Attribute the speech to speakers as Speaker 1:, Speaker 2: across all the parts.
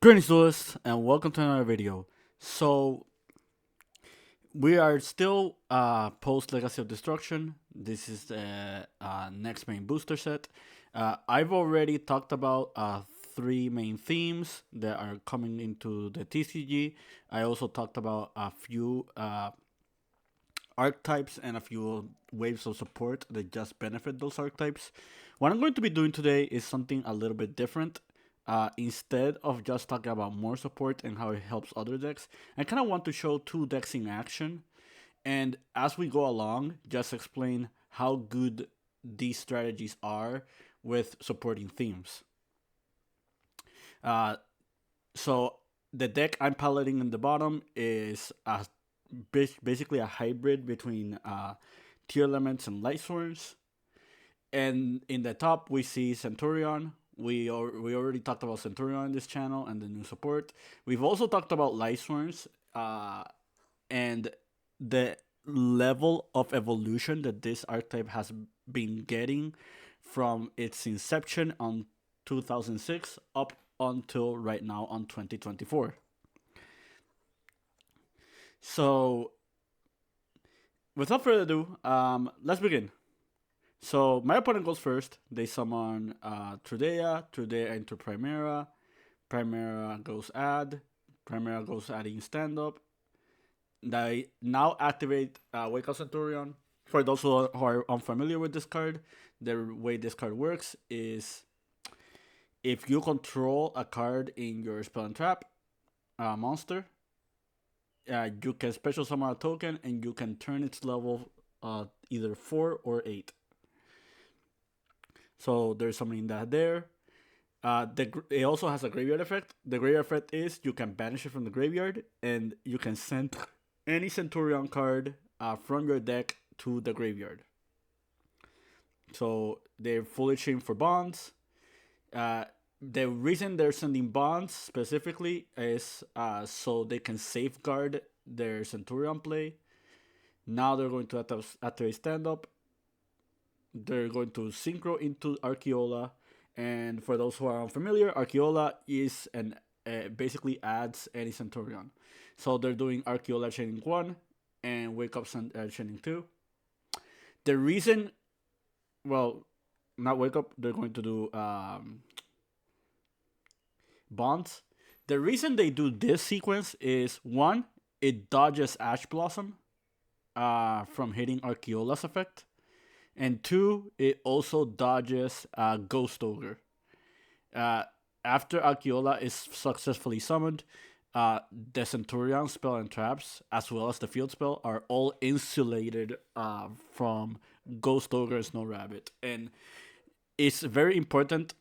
Speaker 1: Greetings, Lewis, and welcome to another video. So we are still post Legacy of Destruction. This is the next main booster set. I've already talked about three main themes that are coming into the TCG. I also talked about a few archetypes and a few waves of support that just benefit those archetypes. What I'm going to be doing today is something a little bit different. Instead of just talking about more support and how it helps other decks, I kind of want to show two decks in action. And as we go along, just explain how good these strategies are with supporting themes. Uh, so the deck I'm piloting in the bottom is basically a hybrid between Tearlaments and Lightsworns. And in the top, we see Centurion. We already talked about Centurion in this channel and the new support. We've also talked about Lightsworns and the level of evolution that this archetype has been getting from its inception on 2006 up until right now on 2024. So, without further ado, let's begin. So my opponent goes first. They summon Trudea into Primera. Primera goes adding stand up. They now activate Wake Up Centurion. For those who are unfamiliar with this card, the way this card works is if you control a card in your spell and trap monster, you can special summon a token and you can turn its level either 4 or 8. So there's something that there. It also has a graveyard effect. The graveyard effect is you can banish it from the graveyard and you can send any Centurion card from your deck to the graveyard. So they're fully chained for bonds. The reason they're sending bonds specifically is so they can safeguard their Centurion play. Now they're going to activate stand up. They're going to synchro into Archeola. And for those who are unfamiliar, Archeola is basically adds any Centurion. So they're doing Archeola Chaining 1 and Wake Up Chaining 2. The reason, well, not Wake Up, they're going to do Bonds. The reason they do this sequence is one, it dodges Ash Blossom from hitting Archeola's effect. And two, it also dodges Ghost Ogre. After Archeola is successfully summoned, the Centurion spell and traps, as well as the field spell, are all insulated from Ghost Ogre Snow Rabbit. And it's very important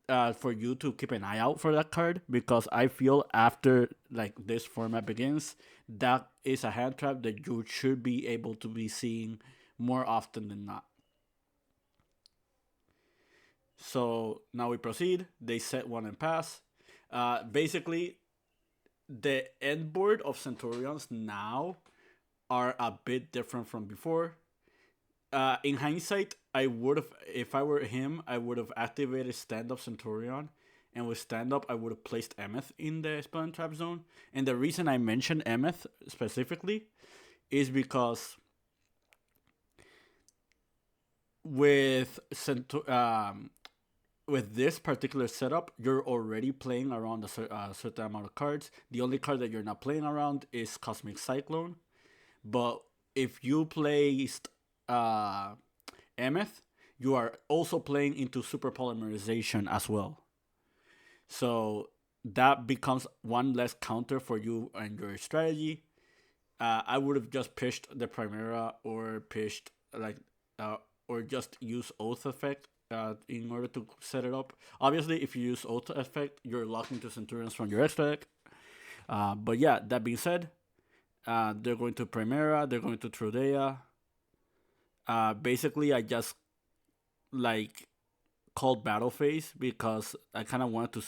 Speaker 1: for you to keep an eye out for that card because I feel after like this format begins, that is a hand trap that you should be able to be seeing more often than not. So now we proceed. They set one and pass. Basically, the end board of Centurions now are a bit different from before. In hindsight, I would have, if I were him, I would have activated Stand Up Centurion, and with Stand Up, I would have placed Emeth in the spell and trap zone. And the reason I mentioned Emeth specifically is because with with this particular setup, you're already playing around a certain amount of cards. The only card that you're not playing around is Cosmic Cyclone. But if you placed Emeth, you are also playing into Super Polymerization as well. So that becomes one less counter for you and your strategy. I would have just pitched the Primera or pitched or just use Oath Effect in order to set it up. Obviously, if you use Oath Effect, you're locking to Centurions from your extra deck. But yeah, that being said, they're going to Primera, they're going to Trudea. Basically, I just like called battle phase because I kind of wanted to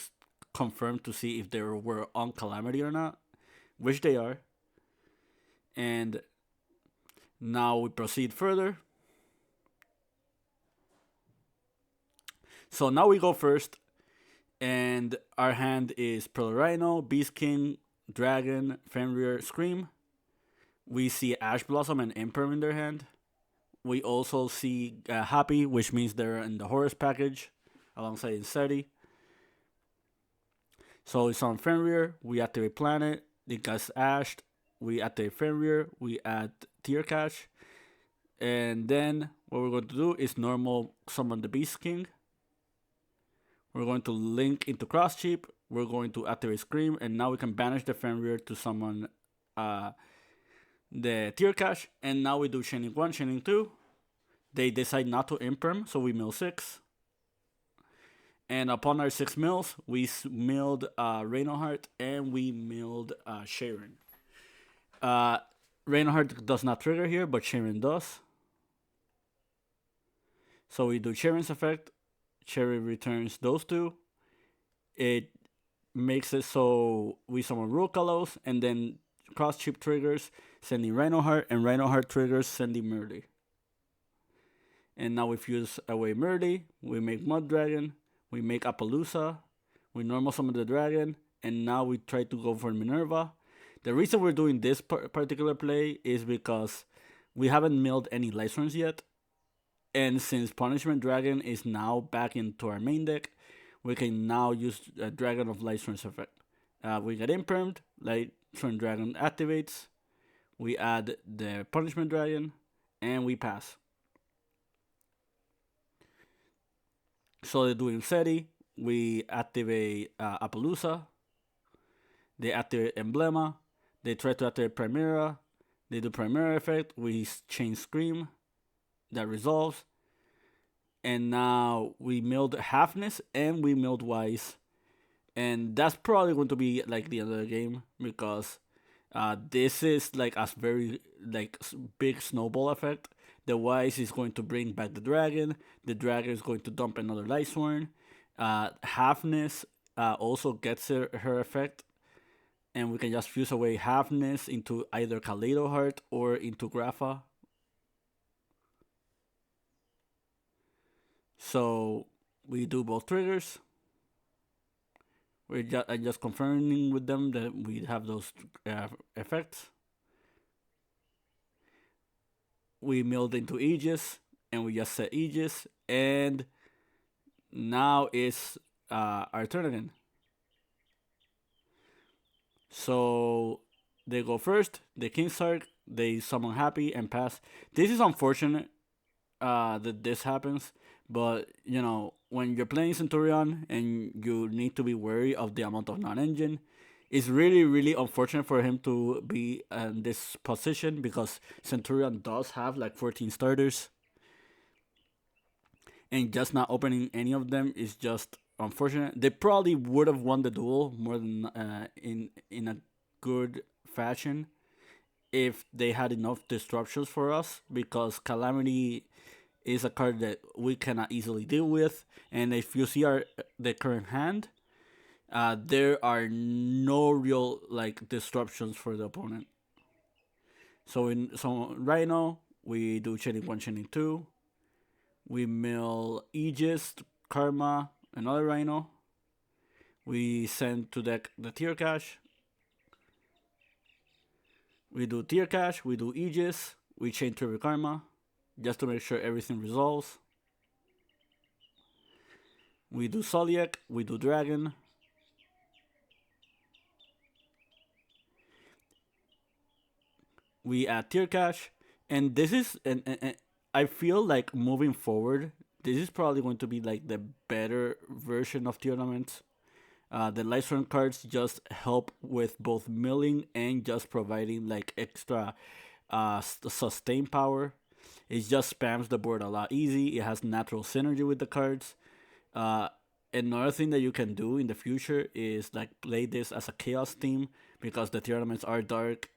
Speaker 1: confirm to see if they were on Calamity or not, which they are. And now we proceed further. So now we go first. And our hand is Pearl Rhino, Beast King, Dragon, Fenrir, Scream. We see Ash Blossom and Imperm in their hand. We also see Happy, which means they're in the Horus package, alongside Inseti. So it's on Fenrir, we activate Planet, it gets ashed, we activate Fenrir, we add Tier Cache, and then what we're going to do is normal summon the Beast King. We're going to link into Cross Chip, we're going to activate Scream, and now we can banish the Fenrir to summon the Tier Cache, and now we do Chaining 1, Chaining 2. They decide not to imperm, so we mill 6. And upon our 6 mills, we milled Reinhardt and we milled Sharon. Reinhardt does not trigger here, but Sharon does. So we do Sharon's effect. Sharon returns those two. It makes it so we summon Rukalos, and then Cross Chip triggers, sending Reinhardt, and Reinhardt triggers, sending Murdy. And now we fuse away Murdy, we make Mud Dragon, we make Appaloosa, we normal summon the dragon, and now we try to go for Minerva. The reason we're doing this particular play is because we haven't milled any Lightsworns yet, and since Punishment Dragon is now back into our main deck, we can now use a Dragon of Lightsworns effect. We get Impermed, Lightsworn Dragon activates, we add the Punishment Dragon, and we pass. So they do Inseti, we activate Appaloosa, they activate Emblema, they try to activate Primera, they do Primera effect, we chain Scream, that resolves, and now we milled Halfness and we milled Wise, and that's probably going to be like the end of the game because this is like a very like big snowball effect. The Wise is going to bring back the dragon is going to dump another Lightsworn. Halfness also gets her effect, and we can just fuse away Halfness into either Kaleido Heart or into Grapha. So we do both triggers. I'm just confirming with them that we have those effects. We milled into Aegis, and we just set Aegis, and now it's our turn again. So they go first, they Kingsark, they summon Happy and pass. This is unfortunate that this happens, but you know, when you're playing Centurion and you need to be wary of the amount of non-engine, it's really, really unfortunate for him to be in this position because Centurion does have like 14 starters. And just not opening any of them is just unfortunate. They probably would have won the duel more than in a good fashion if they had enough disruptions for us, because Calamity is a card that we cannot easily deal with. And if you see the current hand, there are no real like disruptions for the opponent. So right now we do Chaining 1, Chaining 2. We mill Aegis, Karma, another Rhino. We send to deck the Tier Cache. We do Tier Cache, we do Aegis, we chain Trivia Karma, just to make sure everything resolves. We do Zodiac, we do Dragon. We add Tier Cache, and this is, and I feel like moving forward, this is probably going to be like the better version of Tearlaments. The Lightsworn cards just help with both milling and just providing like extra sustain power. It just spams the board a lot easy. It has natural synergy with the cards. Another thing that you can do in the future is like play this as a chaos theme because the Tearlaments are dark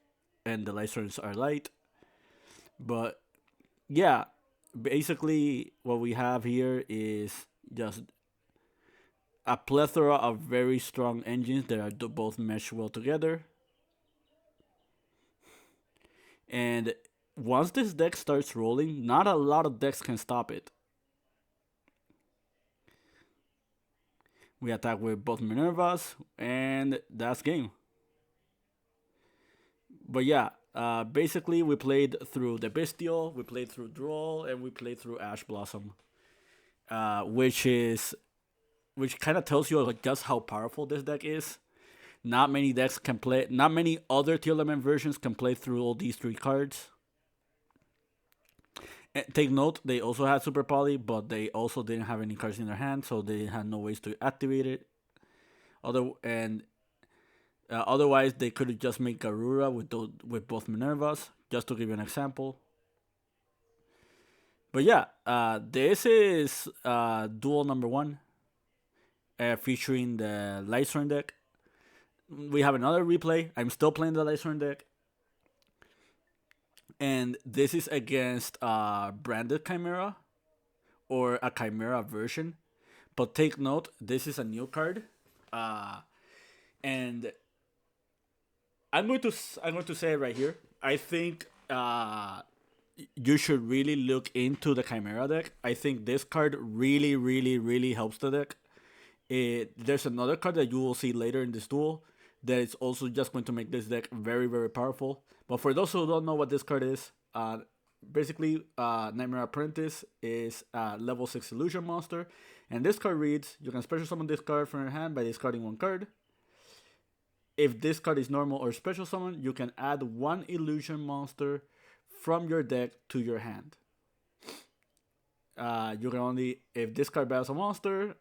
Speaker 1: and the Lightsworns are light. But yeah, basically what we have here is just a plethora of very strong engines that are both mesh well together. And once this deck starts rolling, not a lot of decks can stop it. We attack with both Minervas, and that's game. But yeah, basically we played through the Bestial, we played through Duel, and we played through Ash Blossom, which is which kind of tells you like just how powerful this deck is. Not many decks can play. Not many other Tearlament versions can play through all these three cards. And take note, they also had Super Poly, but they also didn't have any cards in their hand, so they had no ways to activate it. Otherwise, they could have just made Garura with both Minervas, just to give you an example. But yeah, this is duel number one, featuring the Lightsworn deck. We have another replay. I'm still playing the Lightsworn deck. And this is against branded Chimera or a Chimera version. But take note, this is a new card. And I'm going to say it right here. I think you should really look into the Chimera deck. I think this card really, really, really helps the deck. There's another card that you will see later in this duel that is also just going to make this deck very, very powerful. But for those who don't know what this card is, basically, Nightmare Apprentice is a level 6 illusion monster. And this card reads, you can special summon this card from your hand by discarding one card. If this card is normal or special summon, you can add one illusion monster from your deck to your hand. You can only, if this card battles a monster,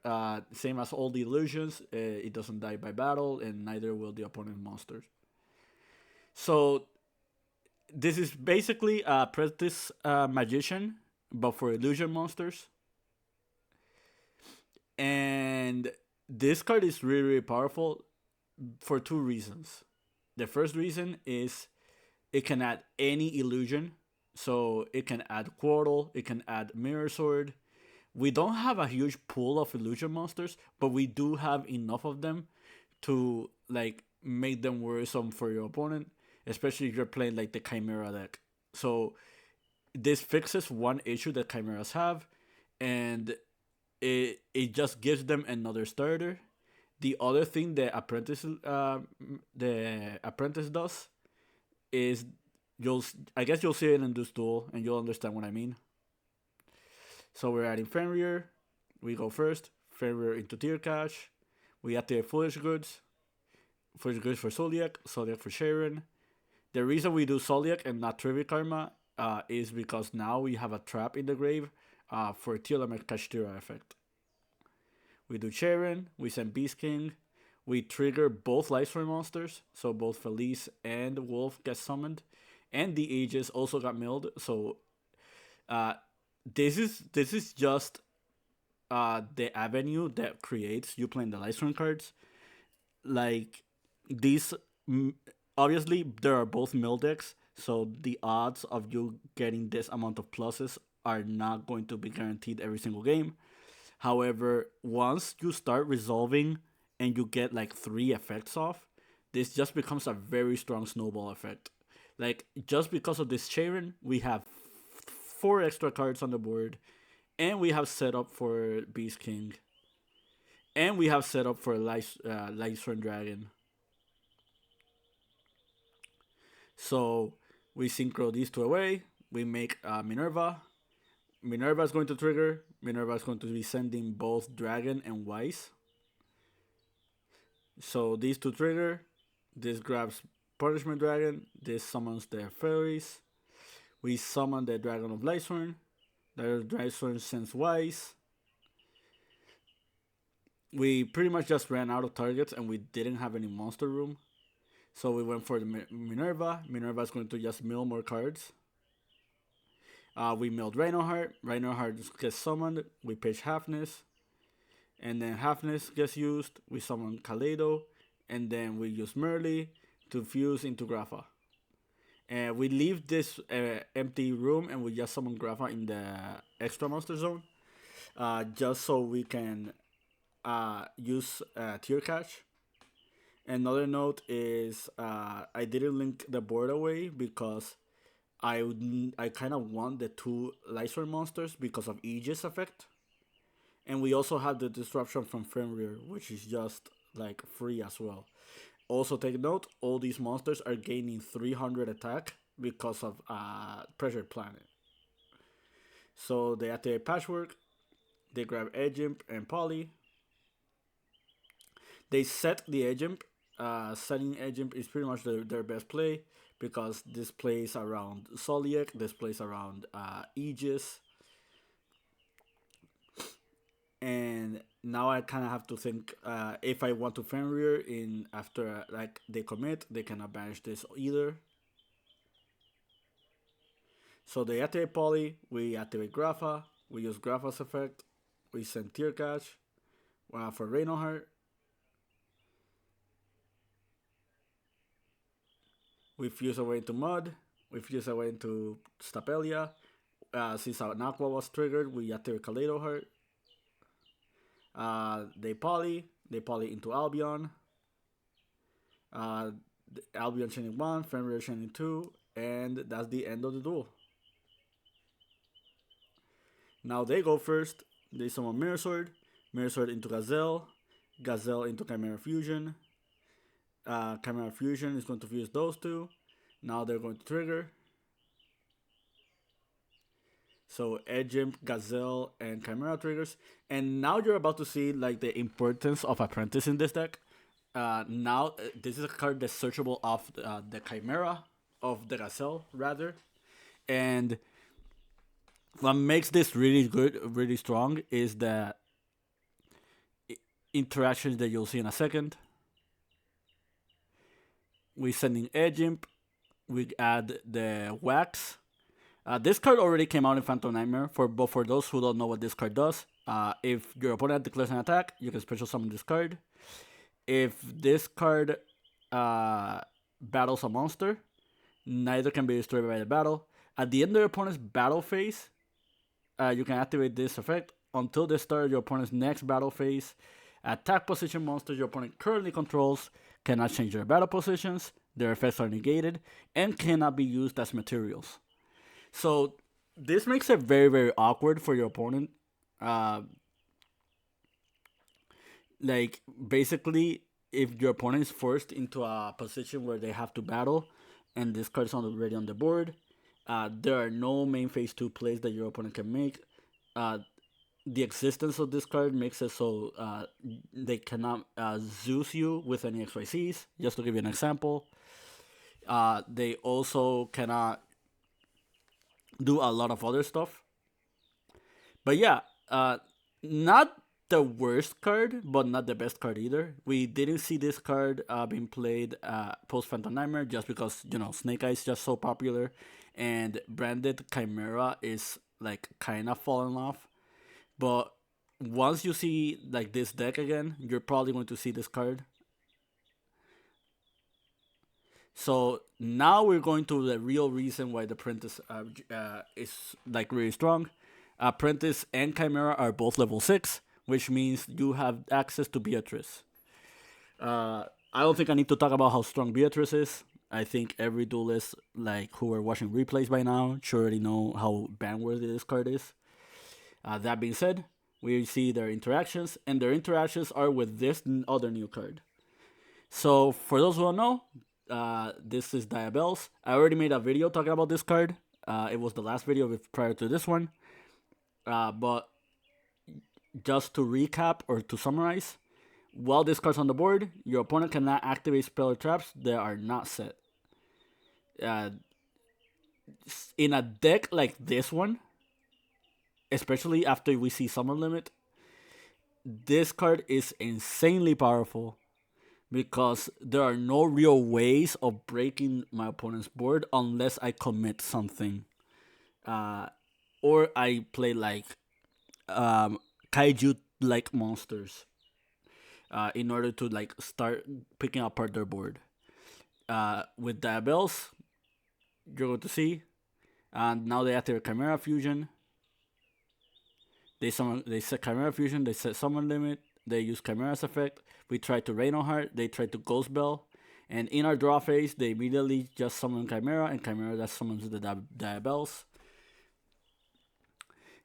Speaker 1: same as all the illusions, it doesn't die by battle, and neither will the opponent monsters. So, this is basically a Apprentice Magician, but for illusion monsters. And this card is really, really powerful for two reasons. The first reason is it can add any illusion. So it can add Quartal, it can add Mirror Sword. We don't have a huge pool of illusion monsters, but we do have enough of them to like make them worrisome for your opponent, especially if you're playing like the Chimera deck. So this fixes one issue that Chimeras have, and it just gives them another starter. The other thing the Apprentice does is I guess you'll see it in this duel and you'll understand what I mean. So we're adding Fenrir. We go first. Fenrir into Tier Cache. We activate Foolish Goods. Foolish Goods for Zodiac. Zodiac for Sharon. The reason we do Zodiac and not Trivia Karma is because now we have a trap in the grave for Tearlament Kashtira effect. We do Sharon. We send Beast King. We trigger both Lightsworn monsters. So both Felice and Wolf get summoned. And the Aegis also got milled. So this is just the avenue that creates you playing the Lightsworn cards. Like these, obviously there are both mill decks, so the odds of you getting this amount of pluses are not going to be guaranteed every single game. However, once you start resolving and you get like 3 effects off, this just becomes a very strong snowball effect. Like just because of this Sharon, we have 4 extra cards on the board, and we have set up for Beast King, and we have set up for Lightsworn Dragon. So we synchro these 2 away. We make Minerva. Minerva is going to trigger. Minerva is going to be sending both Dragon and Wise. So these 2 trigger. This grabs Punishment Dragon. This summons the Fairies. We summon the Dragon of Lightsworn. The Lightsworn sends Wise. We pretty much just ran out of targets and we didn't have any monster room. So we went for the Minerva. Minerva is going to just mill more cards. We milled Rhinoheart. Rhinoheart gets summoned. We pitch Halfness. And then Halfness gets used. We summon Kaleido. And then we use Merly to fuse into Grapha. And we leave this empty room and we just summon Grapha in the extra monster zone. Just so we can use Tier Cache. Another note is I didn't link the board away because I kind of want the 2 Lightsworn monsters because of Aegis effect. And we also have the disruption from Fenrir, which is just like free as well. Also take note, all these monsters are gaining 300 attack because of Pressure Planet. So they activate Patchwork, they grab Edge Imp and Poly. They set the Edge Imp. Setting Edge Imp is pretty much their best play because this plays around Soliek, this plays around Aegis. And now I kind of have to think if I want to Fenrir in after like they commit, they cannot banish this either. So they activate Poly, we activate Grapha, we use Grapha's effect, we send Tear Catch for Reinhardt. We fuse away into Mud, we fuse away into Stapelia. Since our Aqua was triggered, we activate Kaleido Heart. They poly into Albion. Albion chaining 1, Fenrir chaining 2, and that's the end of the duel. Now they go first. They summon Mirror Sword into Gazelle, Gazelle into Chimera Fusion. Chimera Fusion is going to fuse those two. Now they're going to trigger. So Edge Imp, Gazelle, and Chimera triggers. And now you're about to see like the importance of Apprentice in this deck. Now this is a card that's searchable off the Chimera, of the Gazelle rather. And what makes this really good, really strong is the interactions that you'll see in a second. We send in Edge Imp. We add the Wax. This card already came out in Phantom Nightmare, but for those who don't know what this card does, if your opponent declares an attack, you can special summon this card. If this card battles a monster, neither can be destroyed by the battle. At the end of your opponent's battle phase, you can activate this effect. Until the start of your opponent's next battle phase, attack position monsters your opponent currently controls cannot change their battle positions, their effects are negated, and cannot be used as materials. So this makes it very, very awkward for your opponent. Like basically, if your opponent is forced into a position where they have to battle, and this card is already on the board, there are no main phase 2 plays that your opponent can make. The existence of this card makes it so they cannot Zeus you with any XYZs. Just to give you an example, they also cannot do a lot of other stuff. But yeah, not the worst card, but not the best card either. We didn't see this card being played post Phantom Nightmare just because, you know, Snake Eye is just so popular, and branded Chimera is like kind of falling off. But once you see like this deck again, you're probably going to see this card. So now we're going to the real reason why the Apprentice is like really strong. Apprentice and Chimera are both level 6, which means you have access to Beatrice. I don't think I need to talk about how strong Beatrice is. I think every duelist like who are watching replays by now should already know how ban-worthy this card is. That being said, we see their interactions, and their interactions are with this other new card. So for those who don't know, this is Diabellstar. I already made a video talking about this card. It was the last video prior to this one. But just to recap or to summarize, while this card's on the board, your opponent cannot activate spell or traps that are not set. In a deck like this one, especially after we see Summer Limit, this card is insanely powerful because there are no real ways of breaking my opponent's board unless I commit something. Or I play like kaiju-like monsters in order to like start picking apart their board. With Diabellstar, you're going to see, and now they activate Chimera Fusion. They set Chimera Fusion, they set Summon Limit, they use Chimera's effect. We try to Reinhardt, they try to Ghost Bell, and in our draw phase, they immediately just summon Chimera, and Chimera that summons the Diabellstar.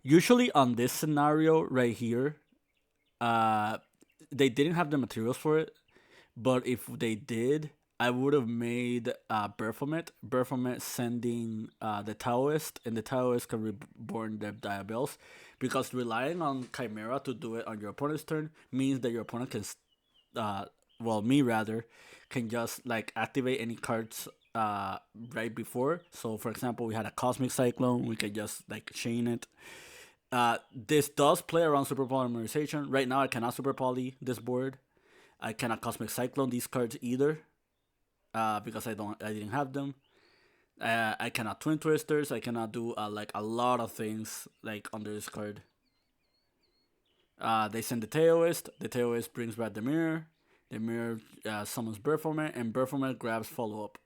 Speaker 1: Usually on this scenario right here, Uh, they didn't have the materials for it, but if they did, I would have made Baphomet sending the Taoist, and the Taoist can reborn the Diabells, because relying on Chimera to do it on your opponent's turn means that your opponent can, uh, well, me rather, can just like activate any cards right before. So, for example, we had a Cosmic Cyclone, we could just like chain it. This does play around Super Polymerization. Right now, I cannot Super Poly this board. I cannot Cosmic Cyclone these cards either, because I didn't have them. I cannot Twin Twisters. I cannot do like a lot of things like under this card. They send the Taoist. The Taoist brings back the mirror. The mirror summons Baphomet, and Baphomet grabs follow up.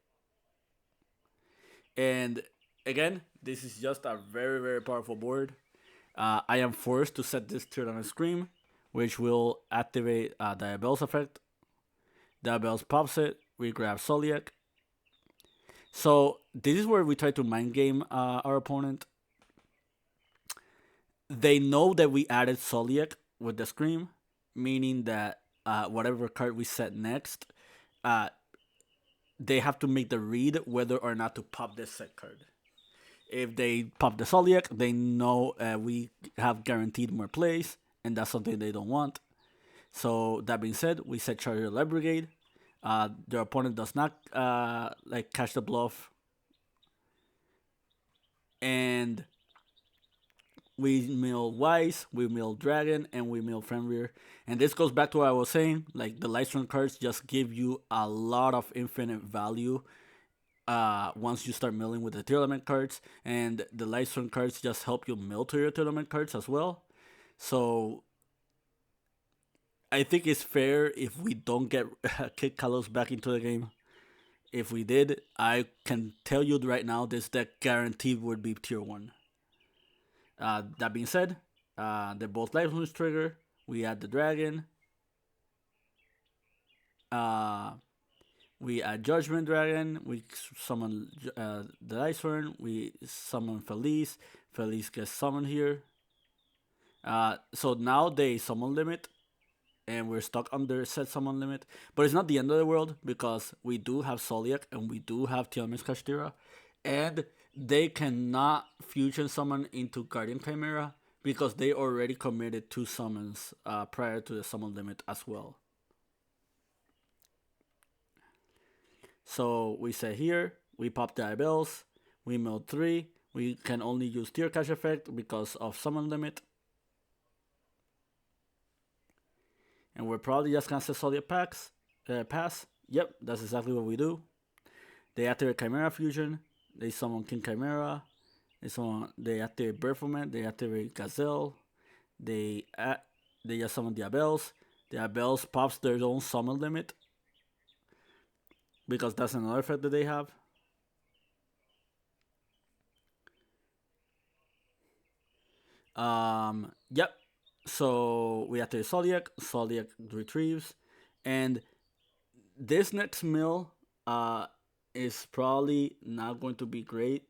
Speaker 1: And again, this is just a very very powerful board. I am forced to set this Tearlaments Scream, which will activate Diabell's effect. Diabell's pops it. We grab Soliak. So this is where we try to mind game our opponent. They know that we added Soliak with the Scream, meaning that whatever card we set next, they have to make the read whether or not to pop this set card. If they pop the Soliak, they know we have guaranteed more plays, and that's something they don't want. So that being said, we set Charger Light Brigade. Their opponent does not like catch the bluff, and we mill Wise, we mill Dragon, and we mill Fenrir. And this goes back to what I was saying, like the Lightsworn cards just give you a lot of infinite value once you start milling with the Tearlament cards, and the Lightsworn cards just help you mill to your Tearlament cards as well. So I think it's fair if we don't get Kid Kalos back into the game. If we did, I can tell you right now this deck guaranteed would be tier 1. That being said, they're both Lightsworn trigger. We add the Dragon. We add Judgment Dragon. We summon the Lightsworn. We summon Felice. Felice gets summoned here. So now they summon limit, and we're stuck under set summon limit. But it's not the end of the world, because we do have Soliak and we do have Tearlaments-Kashtira, and they cannot fusion summon into Guardian Chimera because they already committed 2 summons prior to the summon limit as well. So we say here, we pop Diabells, we mill 3, we can only use Tear Cash effect because of summon limit. And we're probably just gonna set Soliak pass. Yep, that's exactly what we do. They activate Chimera Fusion, they summon King Chimera, they activate Baphomet, they activate Gazelle, they just summon Diabells. Diabells pops their own summon limit, because that's another effect that they have. Yep. So we activate Soliak. Soliak retrieves, and this next mill is probably not going to be great.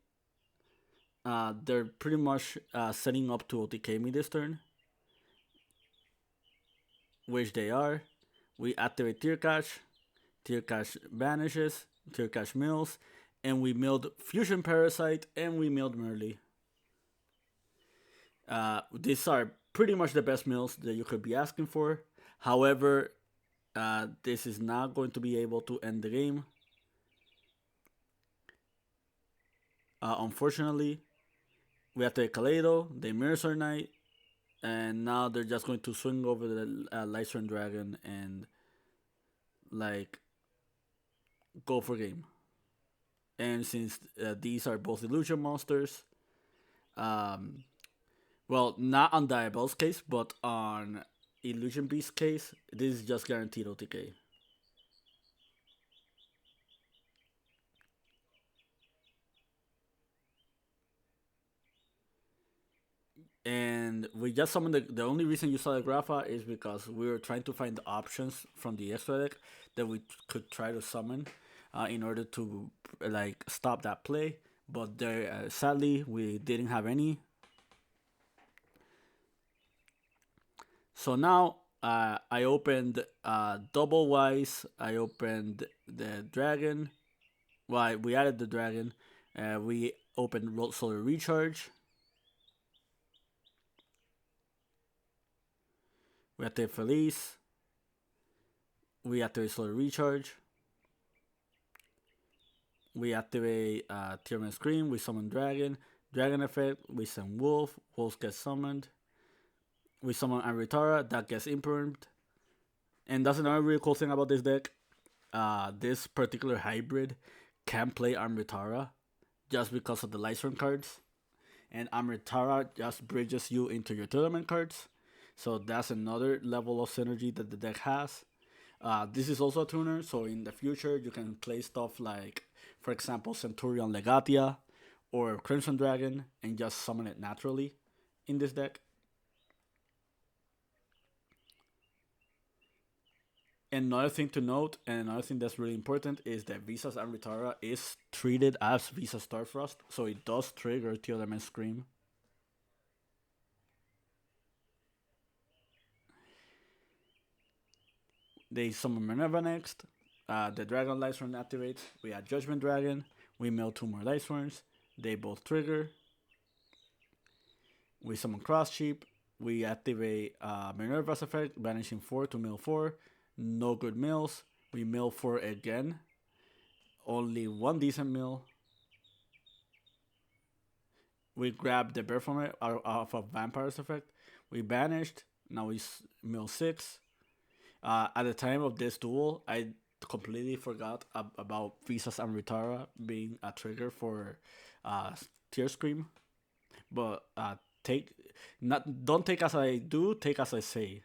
Speaker 1: They're pretty much setting up to OTK me this turn, which they are. We activate Tear Cash. Tear Cash vanishes. Tear Cash mills, and we milled Fusion Parasite, and we milled Merly. These are pretty much the best mills that you could be asking for. However, this is not going to be able to end the game. Unfortunately, we have to Kaleido, they Mirror Knight, and now they're just going to swing over the Lightsworn Dragon and like go for game. And since these are both illusion monsters, well, not on Diabell's case, but on Illusion Beast's case, this is just guaranteed OTK. And we just summoned the only reason you saw the Grapha is because we were trying to find the options from the extra deck that we could try to summon in order to like stop that play. But there, sadly, we didn't have any. So now I opened double wise. I opened the dragon. Well, we added the dragon. We opened solar recharge. We activate Felice. We activate solar recharge. We activate Tearlaments Scream. We summon dragon. Dragon effect. We send wolf. Wolf gets summoned. We summon Amritara. That gets impermed. And that's another really cool thing about this deck. This particular hybrid can play Amritara just because of the Lightsworn cards. And Amritara just bridges you into your tournament cards. So that's another level of synergy that the deck has. This is also a tuner, so in the future you can play stuff like, for example, Centurion Legatia or Crimson Dragon and just summon it naturally in this deck. Another thing to note, and another thing that's really important, is that Visa's Amritara is treated as Visa Starfrost, so it does trigger Tearlaments Scream. They summon Minerva next. The Dragon Lightsworn activates. We add Judgment Dragon. We mill two more Lightsworns. They both trigger. We summon Cross Sheep. We activate Minerva's effect, banishing 4 to mill 4. No good mills. We mill 4 again. Only one decent mill. We grab the bear from it off of Vampire's effect. We banished. Now we mill 6. At the time of this duel, I completely forgot about Visa's Amritara being a trigger for Tear Scream. But take not don't take as I do, take as I say.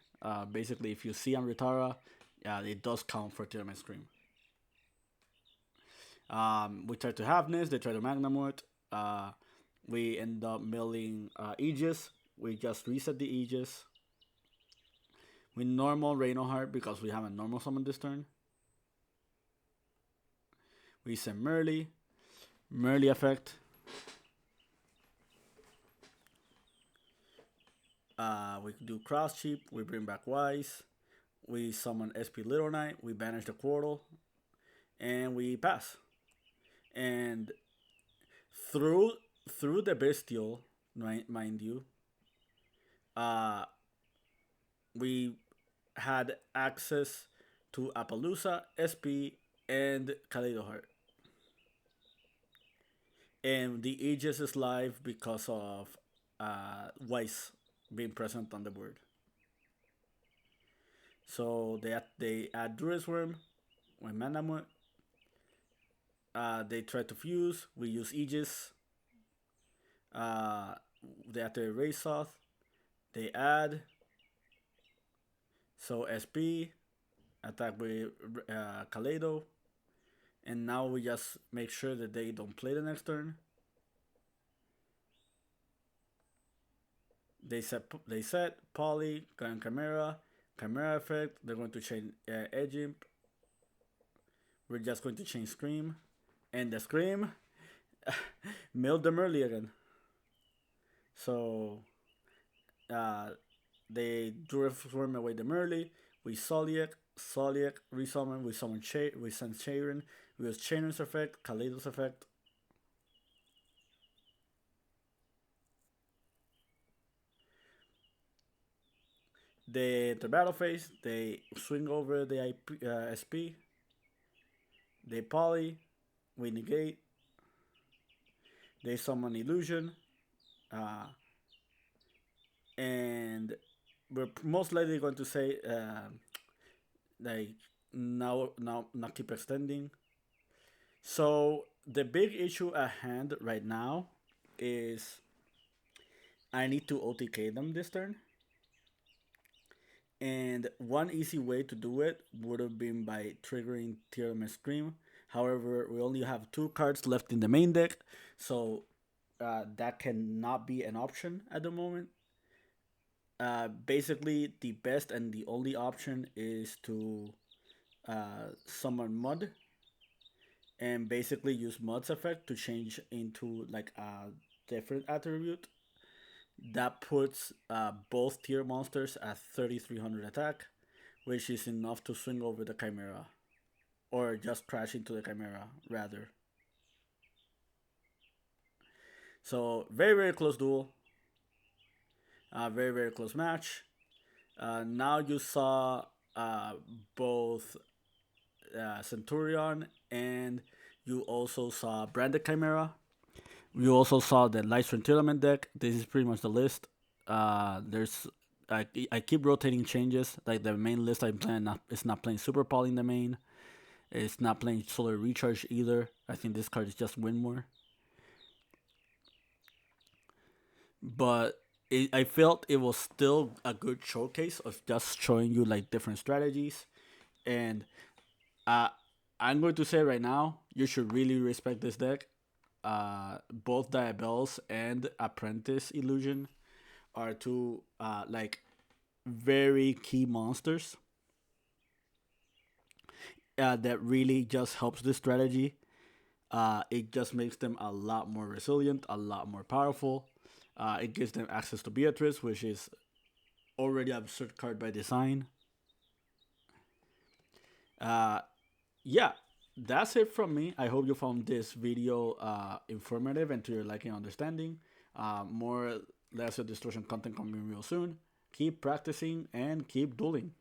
Speaker 1: Basically, if you see Amritara, it does count for Tearlaments Scream. We try to Halfness, they try to Magnamort. We end up milling Aegis. We just reset the Aegis. We normal Reinoheart because we have a normal summon this turn. We send Merly. Merly effect. We do Cross Cheap. We bring back Wise. We summon SP Little Knight. We banish the Quartal. And we pass. And through the Bestial, mind you, we had access to Appaloosa, SP, and Kaleido Heart. And the Aegis is live because of Weiss being present on the board. So they add Druid's Worm, we Manamut. They try to fuse. We use Aegis. They have to erase Soth. They add. So SP attack with Kaleido. And now we just make sure that they don't play the next turn. They set Poly, Gun Chimera effect. They're going to change Edge Imp. We're just going to change Scream. And the Scream milled them early again. So they drew from away the Merly. We Soliak, resummon, we summon we send Sharon. We use Sharon's effect, Kaleido's effect. They enter battle phase, they swing over the SP. They poly, we negate. They summon illusion. And we're most likely going to say like now not keep extending. So the big issue at hand right now is I need to OTK them this turn. And one easy way to do it would have been by triggering Tearlaments Scream. However, we only have 2 cards left in the main deck, so that cannot be an option at the moment. Basically, the best and the only option is to summon Mud and basically use Mud's effect to change into like a different attribute. That puts both tier monsters at 3300 attack, which is enough to swing over the Chimera. Or just crash into the Chimera, rather. So, very, very close duel. Very, very close match. Now you saw both Centurion, and you also saw Branded Chimera. You also saw the Lightsworn Tearlament deck. This is pretty much the list. There's I keep rotating changes. Like the main list I'm playing is not playing Super Poly in the main. It's not playing Solar Recharge either. I think this card is just win more. But I felt it was still a good showcase of just showing you like different strategies. And uh, I'm going to say right now, you should really respect this deck. Both Diabells and Apprentice Illusion are two like very key monsters that really just helps this strategy. It just makes them a lot more resilient, a lot more powerful. It gives them access to Beatrice, which is already an absurd card by design. Uh, yeah, that's it from me. I hope you found this video informative and to your liking and understanding. More Lesser Distortion content coming real soon. Keep practicing and keep dueling.